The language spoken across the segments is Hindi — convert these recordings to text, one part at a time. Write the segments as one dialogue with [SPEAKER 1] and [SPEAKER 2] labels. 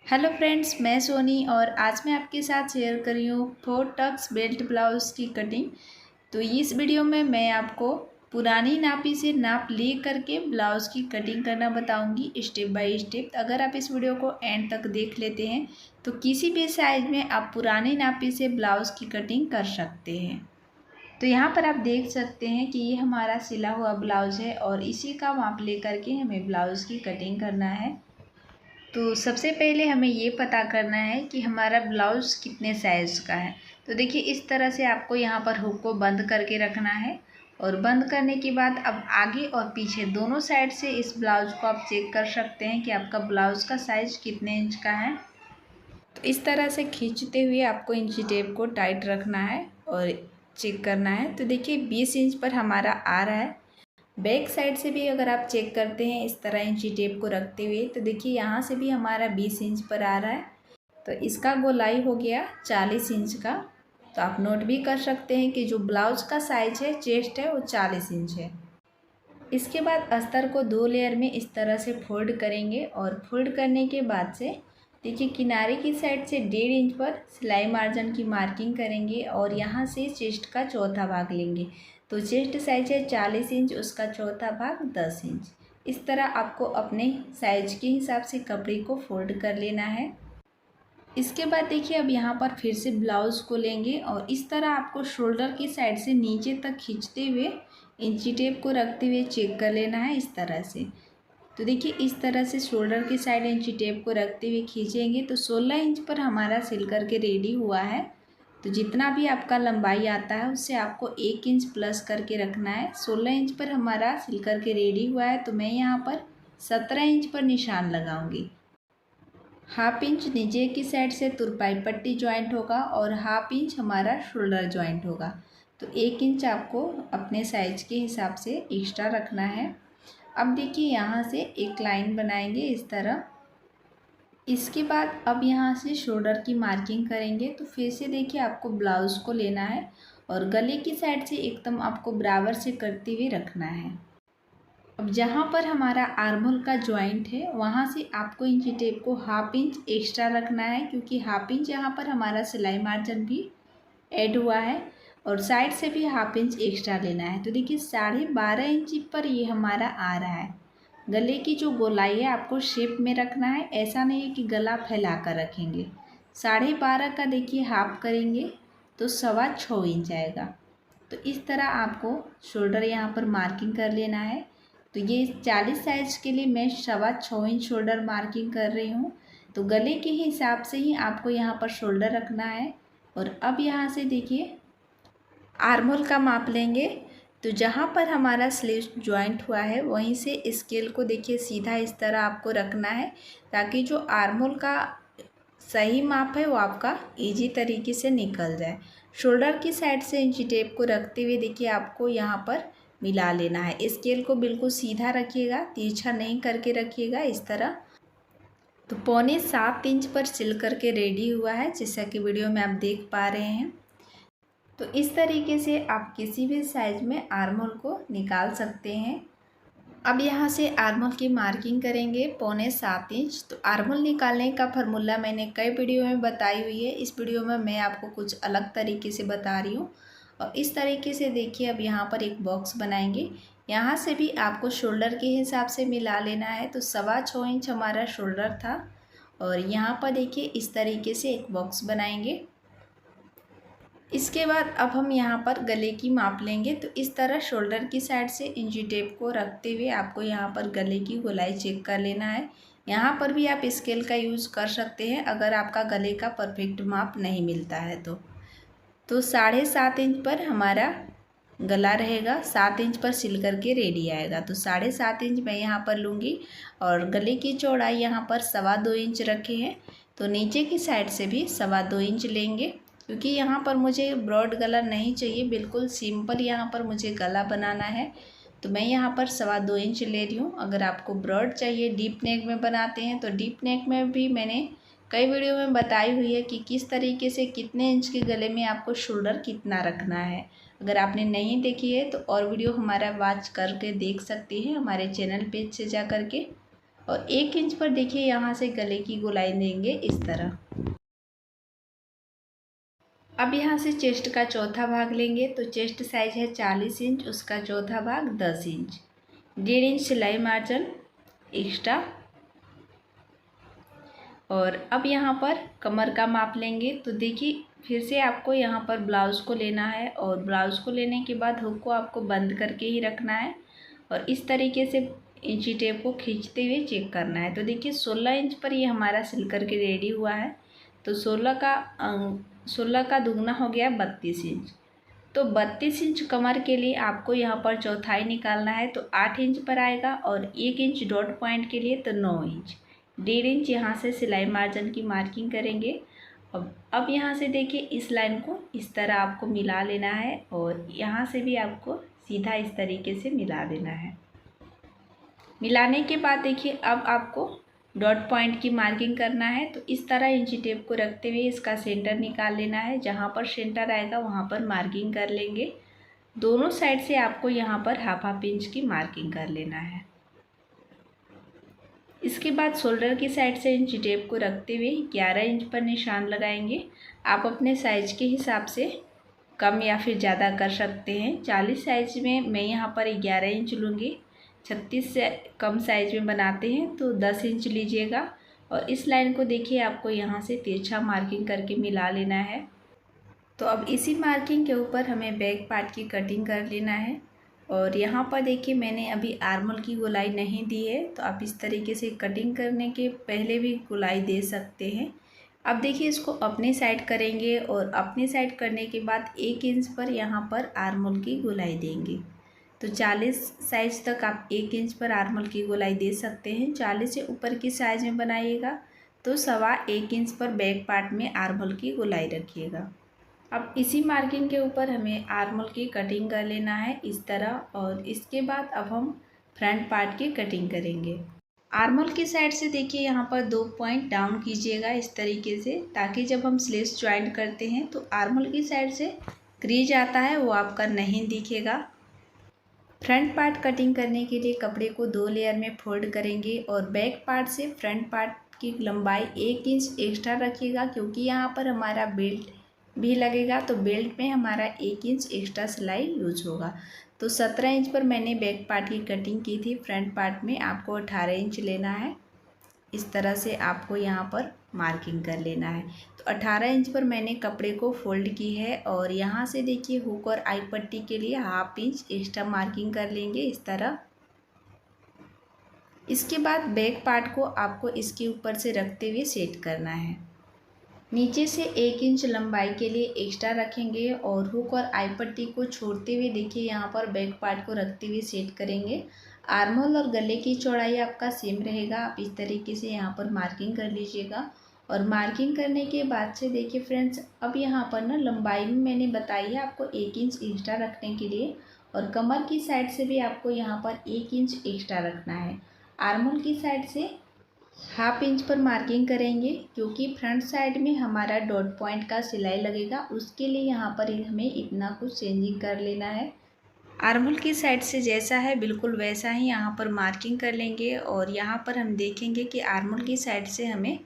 [SPEAKER 1] हेलो फ्रेंड्स, मैं सोनी और आज मैं आपके साथ शेयर कर रही हूँ 4 टक्स बेल्ट ब्लाउज़ की कटिंग। तो इस वीडियो में मैं आपको पुरानी नापी से नाप ले करके ब्लाउज़ की कटिंग करना बताऊंगी स्टेप बाय स्टेप। अगर आप इस वीडियो को एंड तक देख लेते हैं तो किसी भी साइज़ में आप पुरानी नापी से ब्लाउज़ की कटिंग कर सकते हैं। तो यहाँ पर आप देख सकते हैं कि ये हमारा सिला हुआ ब्लाउज़ है और इसी का माप ले करके हमें ब्लाउज़ की कटिंग करना है। तो सबसे पहले हमें ये पता करना है कि हमारा ब्लाउज़ कितने साइज़ का है। तो देखिए इस तरह से आपको यहाँ पर हुक को बंद करके रखना है और बंद करने के बाद अब आगे और पीछे दोनों साइड से इस ब्लाउज़ को आप चेक कर सकते हैं कि आपका ब्लाउज़ का साइज़ कितने इंच का है। तो इस तरह से खींचते हुए आपको इंची टेप को टाइट रखना है और चेक करना है। तो देखिए 20 इंच पर हमारा आ रहा है। बैक साइड से भी अगर आप चेक करते हैं इस तरह इंची टेप को रखते हुए तो देखिए यहाँ से भी हमारा 20 इंच पर आ रहा है। तो इसका गोलाई हो गया 40 इंच का। तो आप नोट भी कर सकते हैं कि जो ब्लाउज का साइज है चेस्ट है वो 40 इंच है। इसके बाद अस्तर को 2 लेयर में इस तरह से फोल्ड करेंगे और फोल्ड करने के बाद से देखिए किनारे की साइड से 1.5 इंच पर सिलाई मार्जिन की मार्किंग करेंगे और यहाँ से चेस्ट का चौथा भाग लेंगे। तो चेस्ट साइज है 40 इंच, उसका चौथा भाग 10 इंच। इस तरह आपको अपने साइज के हिसाब से कपड़े को फोल्ड कर लेना है। इसके बाद देखिए अब यहाँ पर फिर से ब्लाउज़ को लेंगे और इस तरह आपको शोल्डर की साइड से नीचे तक खींचते हुए इंची टेप को रखते हुए चेक कर लेना है इस तरह से। तो देखिए इस तरह से शोल्डर की साइड इंची टेप को रखते हुए खींचेंगे तो 16 इंच पर हमारा सिल करके रेडी हुआ है। तो जितना भी आपका लंबाई आता है उससे आपको 1 इंच प्लस करके रखना है। 16 इंच पर हमारा सिल करके रेडी हुआ है तो मैं यहाँ पर 17 इंच पर निशान लगाऊंगी। हाफ इंच नीचे की साइड से तुरपाई पट्टी ज्वाइंट होगा और हाफ इंच हमारा शोल्डर ज्वाइंट होगा। तो 1 इंच आपको अपने साइज के हिसाब से एक्स्ट्रा रखना है। अब देखिए यहाँ से एक लाइन बनाएंगे इस तरह। इसके बाद अब यहाँ से शोल्डर की मार्किंग करेंगे। तो फिर से देखिए आपको ब्लाउज़ को लेना है और गले की साइड से एकदम आपको बराबर से करते हुए रखना है। अब जहाँ पर हमारा आर्महोल का जॉइंट है वहाँ से आपको इंची टेप को हाफ इंच एक्स्ट्रा रखना है, क्योंकि हाफ इंच यहाँ पर हमारा सिलाई मार्जिन भी ऐड हुआ है और साइड से भी हाफ इंच एक्स्ट्रा लेना है। तो देखिए 12.5 इंच पर ये हमारा आ रहा है। गले की जो गोलाई है आपको शेप में रखना है, ऐसा नहीं है कि गला फैला कर रखेंगे। 12.5 का देखिए हाफ करेंगे तो 6.25 इंच आएगा। तो इस तरह आपको शोल्डर यहाँ पर मार्किंग कर लेना है। तो ये 40 साइज के लिए मैं 6.25 इंच शोल्डर मार्किंग कर रही हूँ। तो गले के हिसाब से ही आपको यहाँ पर शोल्डर रखना है। और अब यहाँ से देखिए आर्महोल का माप लेंगे। तो जहाँ पर हमारा स्लीव ज्वाइंट हुआ है वहीं से स्केल को देखिए सीधा इस तरह आपको रखना है, ताकि जो आर्महोल का सही माप है वो आपका इजी तरीके से निकल जाए। शोल्डर की साइड से इंची टेप को रखते हुए देखिए आपको यहाँ पर मिला लेना है। स्केल को बिल्कुल सीधा रखिएगा, तिरछा नहीं करके रखिएगा इस तरह। तो 6.25 इंच पर सिल करके रेडी हुआ है, जैसा कि वीडियो में आप देख पा रहे हैं। तो इस तरीके से आप किसी भी साइज में आर्महोल को निकाल सकते हैं। अब यहाँ से आर्महोल की मार्किंग करेंगे 6.25 इंच। तो आर्महोल निकालने का फार्मूला मैंने कई वीडियो में बताई हुई है, इस वीडियो में मैं आपको कुछ अलग तरीके से बता रही हूँ। और इस तरीके से देखिए अब यहाँ पर एक बॉक्स बनाएंगे। यहाँ से भी आपको शोल्डर के हिसाब से मिला लेना है। तो 6.25 इंच हमारा शोल्डर था और यहाँ पर देखिए इस तरीके से एक बॉक्स बनाएंगे। इसके बाद अब हम यहाँ पर गले की माप लेंगे। तो इस तरह शोल्डर की साइड से इंची टेप को रखते हुए आपको यहाँ पर गले की गोलाई चेक कर लेना है। यहाँ पर भी आप स्केल का यूज़ कर सकते हैं अगर आपका गले का परफेक्ट माप नहीं मिलता है तो 7.5 इंच पर हमारा गला रहेगा, 7 इंच पर सिल करके रेडी आएगा। तो 7.5 इंच मैं यहाँ पर लूँगी और गले की चौड़ाई यहाँ पर 2.25 इंच रखे हैं। तो नीचे की साइड से भी 2.25 इंच लेंगे, क्योंकि यहाँ पर मुझे ब्रॉड गला नहीं चाहिए, बिल्कुल सिंपल यहाँ पर मुझे गला बनाना है। तो मैं यहाँ पर 2.25 इंच ले रही हूँ। अगर आपको ब्रॉड चाहिए, डीप नेक में बनाते हैं तो डीप नेक में भी मैंने कई वीडियो में बताई हुई है कि किस तरीके से कितने इंच के गले में आपको शोल्डर कितना रखना है। अगर आपने नहीं देखी है तो और वीडियो हमारा वॉच करके देख सकती हैं हमारे चैनल पेज से जा करके। और 1 इंच पर देखिए यहाँ से गले की गोलाई देंगे इस तरह। अब यहाँ से चेस्ट का चौथा भाग लेंगे, तो चेस्ट साइज है 40 इंच, उसका चौथा भाग 10 इंच, 1.5 इंच सिलाई मार्जिन एक्स्ट्रा। और अब यहाँ पर कमर का माप लेंगे, तो देखिए फिर से आपको यहाँ पर ब्लाउज़ को लेना है और ब्लाउज़ को लेने के बाद हुक को आपको बंद करके ही रखना है और इस तरीके से इंची टेप को खींचते हुए चेक करना है। तो देखिए 16 इंच पर ये हमारा सिल करके रेडी हुआ है, तो 16 का दुगना हो गया 32 इंच। तो 32 इंच कमर के लिए आपको यहाँ पर चौथाई निकालना है, तो 8 इंच पर आएगा और 1 इंच डॉट पॉइंट के लिए तो 9 इंच, 1.5 इंच यहाँ से सिलाई मार्जिन की मार्किंग करेंगे। अब यहाँ से देखिए इस लाइन को इस तरह आपको मिला लेना है और यहाँ से भी आपको सीधा इस तरीके से मिला देना है। मिलाने के बाद देखिए अब आपको डॉट पॉइंट की मार्किंग करना है, तो इस तरह इंची टेप को रखते हुए इसका सेंटर निकाल लेना है। जहाँ पर सेंटर आएगा वहाँ पर मार्किंग कर लेंगे। दोनों साइड से आपको यहाँ पर हाफ इंच की मार्किंग कर लेना है। इसके बाद शोल्डर की साइड से इंची टेप को रखते हुए 11 इंच पर निशान लगाएंगे। आप अपने साइज के हिसाब से कम या फिर ज़्यादा कर सकते हैं। 40 साइज में मैं यहाँ पर 11 इंच लूँगी, 36 से कम साइज में बनाते हैं तो 10 इंच लीजिएगा। और इस लाइन को देखिए आपको यहाँ से तिरछा मार्किंग करके मिला लेना है। तो अब इसी मार्किंग के ऊपर हमें बैक पार्ट की कटिंग कर लेना है। और यहाँ पर देखिए मैंने अभी आर्मल की गोलाई नहीं दी है, तो आप इस तरीके से कटिंग करने के पहले भी गोलाई दे सकते हैं। अब देखिए इसको अपने साइड करेंगे और अपने साइड करने के बाद 1 इंच पर यहाँ पर आर्मल की गोलाई देंगे। तो 40 साइज तक आप 1 इंच पर आर्मल की गोलाई दे सकते हैं। 40 से ऊपर की साइज में बनाइएगा तो 1.25 इंच पर बैक पार्ट में आर्मल की गोलाई रखिएगा। अब इसी मार्किंग के ऊपर हमें आर्मल की कटिंग कर लेना है इस तरह, और इसके बाद अब हम फ्रंट पार्ट की कटिंग करेंगे। आर्मल की साइड से देखिए यहाँ पर 2 पॉइंट डाउन कीजिएगा इस तरीके से, ताकि जब हम स्लीव्स ज्वाइंट करते हैं तो आर्मल की साइड से क्रीज आता है वो आपका नहीं दिखेगा। फ्रंट पार्ट कटिंग करने के लिए कपड़े को 2 लेयर में फोल्ड करेंगे और बैक पार्ट से फ्रंट पार्ट की लंबाई 1 इंच एक्स्ट्रा रखिएगा, क्योंकि यहाँ पर हमारा बेल्ट भी लगेगा, तो बेल्ट में हमारा 1 इंच एक्स्ट्रा सिलाई यूज होगा। तो 17 इंच पर मैंने बैक पार्ट की कटिंग की थी। फ्रंट पार्ट में आपको 18 इंच लेना है। इस तरह से आपको यहाँ पर मार्किंग कर लेना है। तो 18 इंच पर मैंने कपड़े को फोल्ड की है और यहाँ से देखिए हुक और आई पट्टी के लिए ½ इंच एक्स्ट्रा मार्किंग कर लेंगे इस तरह। इसके बाद बैक पार्ट को आपको इसके ऊपर से रखते हुए सेट करना है। नीचे से 1 इंच लंबाई के लिए एक्स्ट्रा रखेंगे और हुक और आई पट्टी को छोड़ते हुए देखिए यहाँ पर बैक पार्ट को रखते हुए सेट करेंगे। आर्मल और गले की चौड़ाई आपका सेम रहेगा। आप इस तरीके से यहाँ पर मार्किंग कर लीजिएगा। और मार्किंग करने के बाद से देखिए फ्रेंड्स, अब यहाँ पर ना लंबाई में मैंने बताई है आपको 1 इंच एक्स्ट्रा रखने के लिए, और कमर की साइड से भी आपको यहाँ पर 1 इंच एक्स्ट्रा रखना है। आर्मल की साइड से ½ इंच पर मार्किंग करेंगे, क्योंकि फ्रंट साइड में हमारा डॉट पॉइंट का सिलाई लगेगा, उसके लिए यहाँ पर हमें इतना कुछ चेंजिंग कर लेना है। आर्मल की साइड से जैसा है बिल्कुल वैसा ही यहाँ पर मार्किंग कर लेंगे और यहाँ पर हम देखेंगे कि आर्मल की साइड से हमें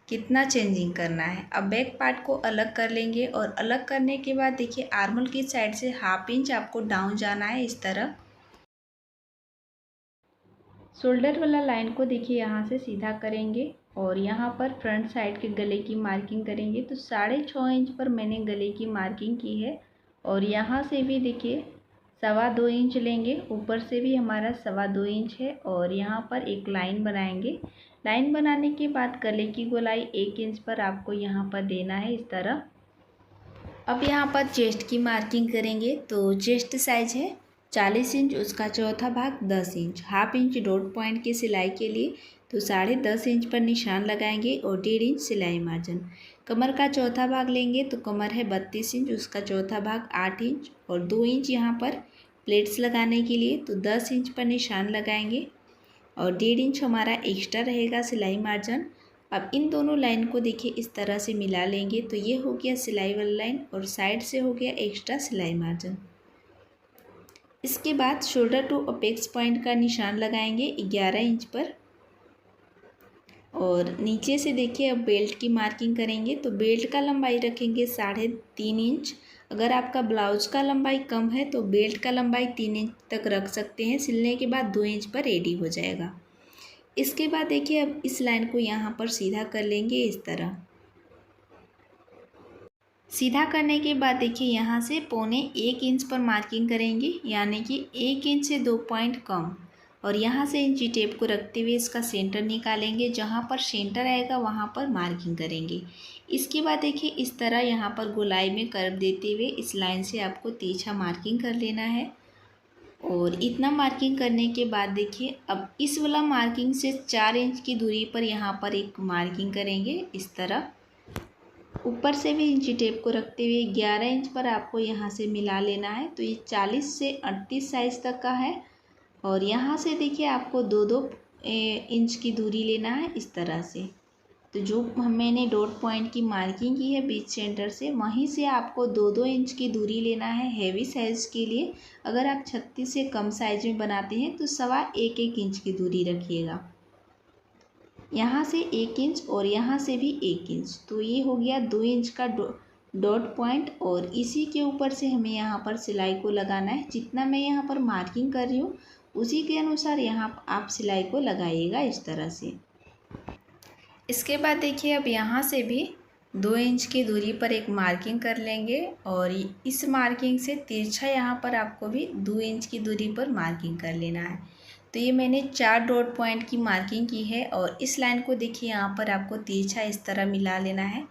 [SPEAKER 1] कितना चेंजिंग करना है। अब बैक पार्ट को अलग कर लेंगे और अलग करने के बाद देखिए आर्मल की साइड से ½ इंच आपको डाउन जाना है इस तरह। शोल्डर वाला लाइन को देखिए यहाँ से सीधा करेंगे और यहाँ पर फ्रंट साइड के गले की मार्किंग करेंगे। तो 6.5 इंच पर मैंने गले की मार्किंग की है और यहाँ से भी देखिए 2.25 इंच लेंगे। ऊपर से भी हमारा 2.25 इंच है और यहाँ पर एक लाइन बनाएंगे। लाइन बनाने के बाद गले की गोलाई 1 इंच पर आपको यहाँ पर देना है इस तरह। अब यहाँ पर चेस्ट की मार्किंग करेंगे। तो चेस्ट साइज है 40 इंच, उसका चौथा भाग 10 इंच, ½ इंच डॉट पॉइंट की सिलाई के लिए तो 10.5 इंच पर निशान लगाएंगे और 1.5 इंच सिलाई मार्जिन। कमर का चौथा भाग लेंगे तो कमर है 32 इंच, उसका चौथा भाग 8 इंच और 2 इंच यहाँ पर प्लेट्स लगाने के लिए तो 10 इंच पर निशान लगाएंगे और 1.5 इंच हमारा एक्स्ट्रा रहेगा सिलाई मार्जिन। अब इन दोनों लाइन को देखिए इस तरह से मिला लेंगे। तो ये हो गया सिलाई वाला लाइन और साइड से हो गया एक्स्ट्रा सिलाई मार्जिन। इसके बाद शोल्डर टू अपेक्स पॉइंट का निशान लगाएंगे 11 इंच पर। और नीचे से देखिए अब बेल्ट की मार्किंग करेंगे। तो बेल्ट का लंबाई रखेंगे 3.5 इंच। अगर आपका ब्लाउज का लंबाई कम है तो बेल्ट का लंबाई 3 इंच तक रख सकते हैं। सिलने के बाद 2 इंच पर रेडी हो जाएगा। इसके बाद देखिए अब इस लाइन को यहाँ पर सीधा कर लेंगे इस तरह। सीधा करने के बाद देखिए यहाँ से 1.25 इंच पर मार्किंग करेंगे, यानी कि 1 इंच से 2 पॉइंट कम। और यहाँ से इंची टेप को रखते हुए इसका सेंटर निकालेंगे। जहाँ पर सेंटर आएगा वहाँ पर मार्किंग करेंगे। इसके बाद देखिए इस तरह यहाँ पर गोलाई में कर्व देते हुए इस लाइन से आपको तिरछा मार्किंग कर लेना है। और इतना मार्किंग करने के बाद देखिए अब इस वाला मार्किंग से 4 इंच की दूरी पर यहाँ पर एक मार्किंग करेंगे इस तरह। ऊपर से भी इंची टेप को रखते हुए 11 इंच पर आपको यहाँ से मिला लेना है। तो ये 40 से 38 साइज़ तक का है। और यहाँ से देखिए आपको 2-2 इंच की दूरी लेना है इस तरह से। तो जो मैंने डॉट पॉइंट की मार्किंग की है बीच सेंटर से, वहीं से आपको 2-2 इंच की दूरी लेना है हैवी साइज़ के लिए। अगर आप 36 से कम साइज़ में बनाते हैं तो 1.25 इंच की दूरी रखिएगा। यहाँ से 1 इंच और यहाँ से भी 1 इंच, तो ये हो गया 2 इंच का डॉट पॉइंट। और इसी के ऊपर से हमें यहाँ पर सिलाई को लगाना है। जितना मैं यहाँ पर मार्किंग कर रही हूँ उसी के अनुसार यहाँ आप सिलाई को लगाइएगा इस तरह से। इसके बाद देखिए अब यहाँ से भी 2 इंच की दूरी पर एक मार्किंग कर लेंगे। और इस मार्किंग से तिरछा यहाँ पर आपको भी 2 इंच की दूरी पर मार्किंग कर लेना है। तो ये मैंने 4 डॉट पॉइंट की मार्किंग की है। और इस लाइन को देखिए यहाँ पर आपको तिरछा इस तरह मिला लेना है।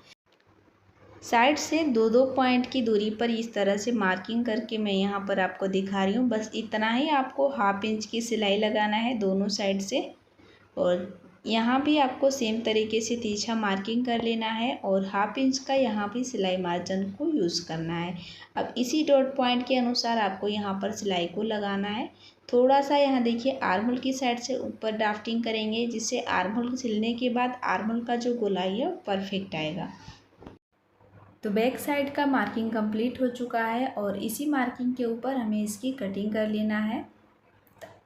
[SPEAKER 1] साइड से 2-2 पॉइंट की दूरी पर इस तरह से मार्किंग करके मैं यहाँ पर आपको दिखा रही हूँ। बस इतना ही आपको 1/2 इंच की सिलाई लगाना है दोनों साइड से। और यहाँ भी आपको सेम तरीके से तिरछा मार्किंग कर लेना है और 1/2 इंच का यहाँ भी सिलाई मार्जिन को यूज़ करना है। अब इसी डॉट पॉइंट के अनुसार आपको यहाँ पर सिलाई को लगाना है। थोड़ा सा यहाँ देखिए आर्म होल की साइड से ऊपर ड्राफ्टिंग करेंगे, जिससे आर्म होल सिलने के बाद आर्म होल का जो गोलाई है वो परफेक्ट आएगा। तो बैक साइड का मार्किंग कंप्लीट हो चुका है और इसी मार्किंग के ऊपर हमें इसकी कटिंग कर लेना है।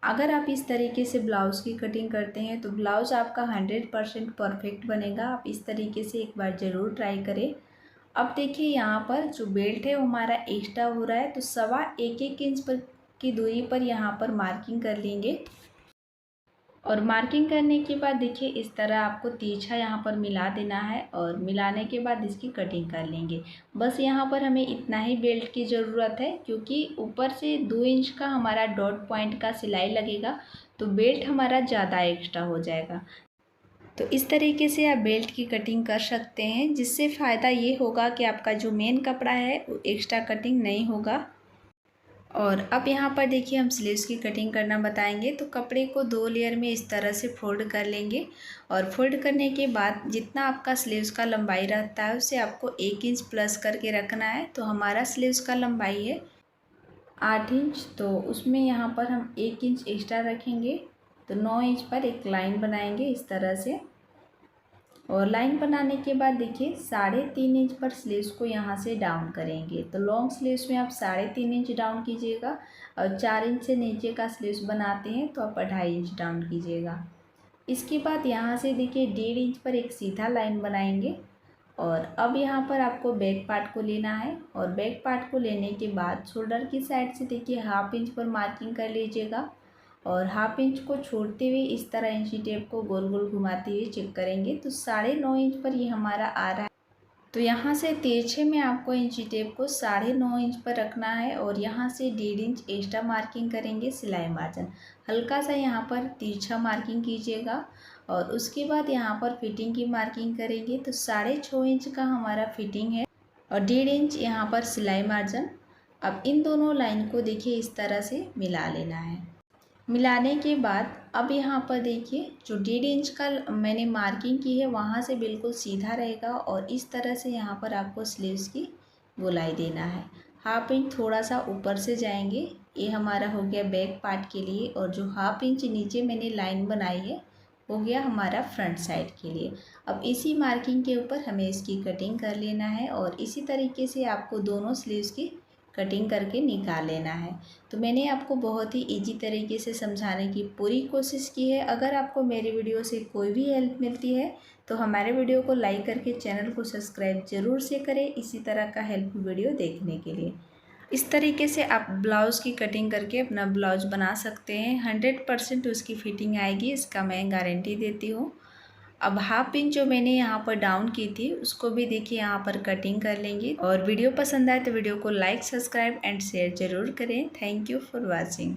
[SPEAKER 1] अगर आप इस तरीके से ब्लाउज़ की कटिंग करते हैं तो ब्लाउज़ आपका 100% परफेक्ट बनेगा। आप इस तरीके से एक बार ज़रूर ट्राई करें। अब देखिए यहाँ पर जो बेल्ट है वो हमारा एक्स्ट्रा हो रहा है, तो 1.25 इंच पर की दूरी पर यहाँ पर मार्किंग कर लेंगे। और मार्किंग करने के बाद देखिए इस तरह आपको तिरछा यहाँ पर मिला देना है और मिलाने के बाद इसकी कटिंग कर लेंगे। बस यहाँ पर हमें इतना ही बेल्ट की ज़रूरत है, क्योंकि ऊपर से 2 इंच का हमारा डॉट पॉइंट का सिलाई लगेगा, तो बेल्ट हमारा ज़्यादा एक्स्ट्रा हो जाएगा। तो इस तरीके से आप बेल्ट की कटिंग कर सकते हैं, जिससे फ़ायदा ये होगा कि आपका जो मेन कपड़ा है वो एक्स्ट्रा कटिंग नहीं होगा। और अब यहाँ पर देखिए हम स्लीव्स की कटिंग करना बताएंगे। तो कपड़े को 2 लेयर में इस तरह से फोल्ड कर लेंगे। और फोल्ड करने के बाद जितना आपका स्लीव्स का लंबाई रहता है उसे आपको 1 इंच प्लस करके रखना है। तो हमारा स्लीव्स का लंबाई है 8 इंच, तो उसमें यहाँ पर हम 1 इंच एक्स्ट्रा रखेंगे। तो 9 इंच पर एक लाइन बनाएंगे इस तरह से। और लाइन बनाने के बाद देखिए 3.5 इंच पर स्लीव्स को यहाँ से डाउन करेंगे। तो लॉन्ग स्लीव्स में आप 3.5 इंच डाउन कीजिएगा और 4 इंच से नीचे का स्लीव्स बनाते हैं तो आप 2.5 इंच डाउन कीजिएगा। इसके बाद यहाँ से देखिए 1.5 इंच पर एक सीधा लाइन बनाएंगे। और अब यहाँ पर आपको बैक पार्ट को लेना है। और बैक पार्ट को लेने के बाद शोल्डर की साइड से देखिए 1/2 इंच पर मार्किंग कर लीजिएगा। और 1/2 इंच को छोड़ते हुए इस तरह इंची टेप को गोल गोल घुमाते हुए चेक करेंगे। तो 9.5 इंच पर ये हमारा आ रहा है। तो यहाँ से तिरछे में आपको इंची टेप को 9.5 इंच पर रखना है और यहाँ से 1.5 इंच एक्स्ट्रा मार्किंग करेंगे सिलाई मार्जिन। हल्का सा यहाँ पर तिरछा मार्किंग कीजिएगा। और उसके बाद यहाँ पर फिटिंग की मार्किंग करेंगे। तो 6.5 इंच का हमारा फिटिंग है और 1.5 इंच यहाँ पर सिलाई मार्जिन। अब इन दोनों लाइन को देखिए इस तरह से मिला लेना है। मिलाने के बाद अब यहाँ पर देखिए जो 1.5 इंच का मैंने मार्किंग की है वहाँ से बिल्कुल सीधा रहेगा। और इस तरह से यहाँ पर आपको स्लीव्स की गोलाई देना है। 1/2 इंच थोड़ा सा ऊपर से जाएंगे। ये हमारा हो गया बैक पार्ट के लिए। और जो 1/2 इंच नीचे मैंने लाइन बनाई है हो गया हमारा फ्रंट साइड के लिए। अब इसी मार्किंग के ऊपर हमें इसकी कटिंग कर लेना है और इसी तरीके से आपको दोनों स्लीव्स की कटिंग करके निकाल लेना है। तो मैंने आपको बहुत ही इजी तरीके से समझाने की पूरी कोशिश की है। अगर आपको मेरी वीडियो से कोई भी हेल्प मिलती है तो हमारे वीडियो को लाइक करके चैनल को सब्सक्राइब ज़रूर से करें इसी तरह का हेल्प वीडियो देखने के लिए। इस तरीके से आप ब्लाउज़ की कटिंग करके अपना ब्लाउज़ बना सकते हैं। 100% उसकी फिटिंग आएगी, इसका मैं गारंटी देती हूँ। अब हाफ इंच जो मैंने यहाँ पर डाउन की थी उसको भी देखिए यहाँ पर कटिंग कर लेंगे। और वीडियो पसंद आए तो वीडियो को लाइक, सब्सक्राइब एंड शेयर ज़रूर करें। Thank you for watching.